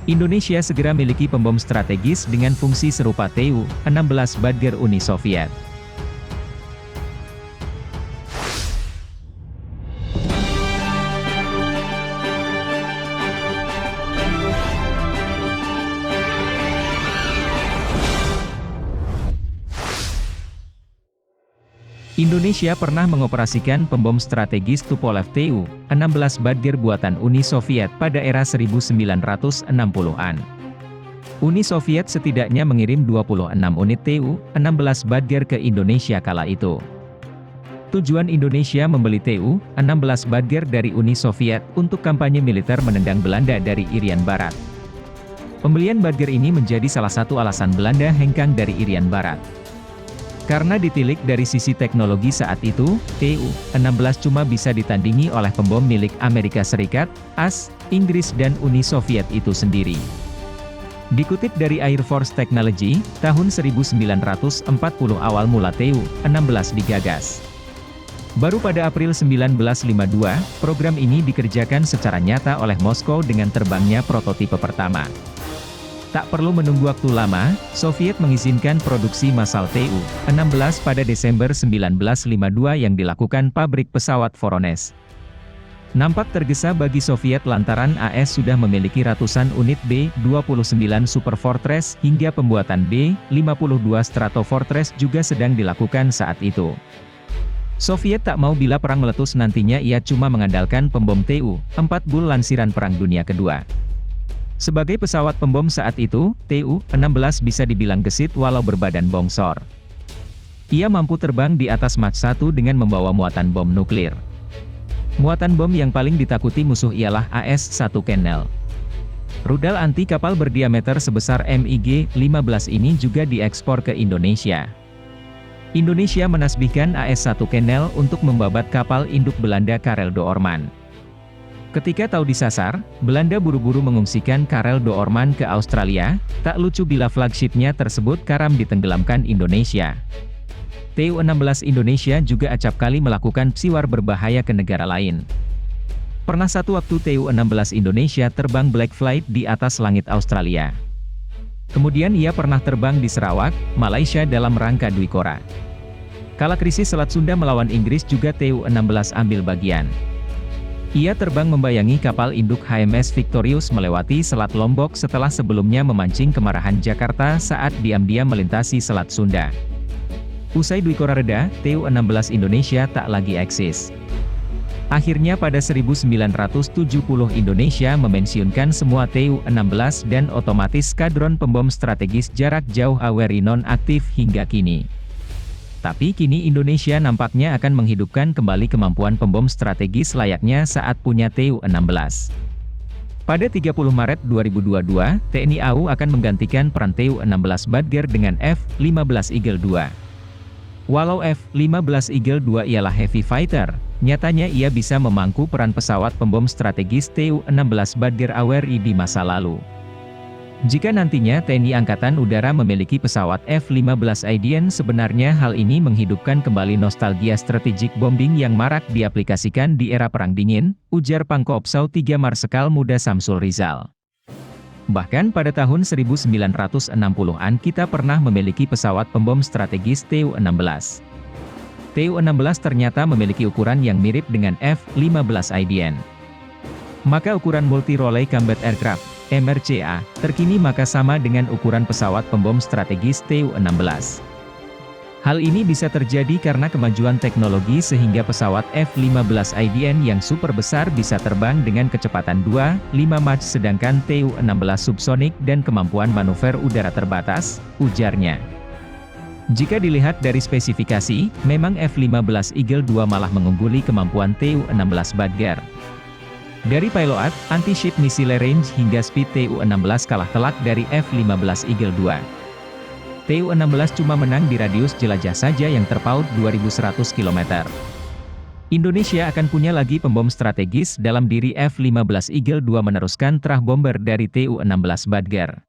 Indonesia segera miliki pembom strategis dengan fungsi serupa Tu-16 Badger Uni Soviet. Indonesia pernah mengoperasikan pembom strategis Tupolev Tu-16 Badger buatan Uni Soviet pada era 1960-an. Uni Soviet setidaknya mengirim 26 unit Tu-16 Badger ke Indonesia kala itu. Tujuan Indonesia membeli Tu-16 Badger dari Uni Soviet untuk kampanye militer menendang Belanda dari Irian Barat. Pembelian Badger ini menjadi salah satu alasan Belanda hengkang dari Irian Barat. Karena ditilik dari sisi teknologi saat itu, Tu-16 cuma bisa ditandingi oleh pembom milik Amerika Serikat, AS, Inggris dan Uni Soviet itu sendiri. Dikutip dari Air Force Technology, tahun 1940 awal mula Tu-16 digagas. Baru pada April 1952, program ini dikerjakan secara nyata oleh Moskow dengan terbangnya prototipe pertama. Tak perlu menunggu waktu lama, Soviet mengizinkan produksi massal Tu-16 pada Desember 1952 yang dilakukan pabrik pesawat Voronezh. Nampak tergesa bagi Soviet lantaran AS sudah memiliki ratusan unit B-29 Super Fortress hingga pembuatan B-52 Stratofortress juga sedang dilakukan saat itu. Soviet tak mau bila perang meletus nantinya ia cuma mengandalkan pembom Tu-4 Bull lansiran Perang Dunia Kedua. Sebagai pesawat pembom saat itu, Tu-16 bisa dibilang gesit walau berbadan bongsor. Ia mampu terbang di atas Mach 1 dengan membawa muatan bom nuklir. Muatan bom yang paling ditakuti musuh ialah AS-1 Kennel. Rudal anti kapal berdiameter sebesar MiG-15 ini juga diekspor ke Indonesia. Indonesia menasbihkan AS-1 Kennel untuk membabat kapal induk Belanda Karel Doorman. Ketika tahu disasar, Belanda buru-buru mengungsikan Karel Doorman ke Australia. Tak lucu bila flagshipnya tersebut karam ditenggelamkan Indonesia. Tu-16 Indonesia juga acap kali melakukan psiwar berbahaya ke negara lain. Pernah satu waktu Tu-16 Indonesia terbang black flight di atas langit Australia. Kemudian ia pernah terbang di Sarawak, Malaysia dalam rangka Dwi Kora. Kala krisis Selat Sunda melawan Inggris juga Tu-16 ambil bagian. Ia terbang membayangi kapal induk HMS Victorious melewati Selat Lombok setelah sebelumnya memancing kemarahan Jakarta saat diam-diam melintasi Selat Sunda. Usai Dwi Kora reda, Tu-16 Indonesia tak lagi eksis. Akhirnya pada 1970 Indonesia memensiunkan semua Tu-16 dan otomatis skadron pembom strategis jarak jauh AWR non-aktif hingga kini. Tapi kini Indonesia nampaknya akan menghidupkan kembali kemampuan pembom strategis layaknya saat punya Tu-16. Pada 30 Maret 2022, TNI AU akan menggantikan peran Tu-16 Badger dengan F-15 Eagle II. Walau F-15 Eagle II ialah heavy fighter, nyatanya ia bisa memangku peran pesawat pembom strategis Tu-16 Badger AWR di masa lalu. Jika nantinya TNI Angkatan Udara memiliki pesawat F-15 Aedean, sebenarnya hal ini menghidupkan kembali nostalgia strategic bombing yang marak diaplikasikan di era Perang Dingin, ujar Pangkoopsau 3 Marsekal Muda Samsul Rizal. Bahkan pada tahun 1960-an kita pernah memiliki pesawat pembom strategis Tu-16. Tu-16 ternyata memiliki ukuran yang mirip dengan F-15 Aedean. Maka ukuran Multi-Role Combat Aircraft MRCA, terkini maka sama dengan ukuran pesawat pembom strategis Tu-16. Hal ini bisa terjadi karena kemajuan teknologi sehingga pesawat F-15 Aedean yang super besar bisa terbang dengan kecepatan 2,5 Mach sedangkan Tu-16 subsonik dan kemampuan manuver udara terbatas, ujarnya. Jika dilihat dari spesifikasi, memang F-15 Eagle II malah mengungguli kemampuan Tu-16 Badger. Dari payload, anti-ship missile range hingga speed Tu-16 kalah telak dari F-15 Eagle II. Tu-16 cuma menang di radius jelajah saja yang terpaut 2.100 km. Indonesia akan punya lagi pembom strategis dalam diri F-15 Eagle II meneruskan terah bomber dari Tu-16 Badger.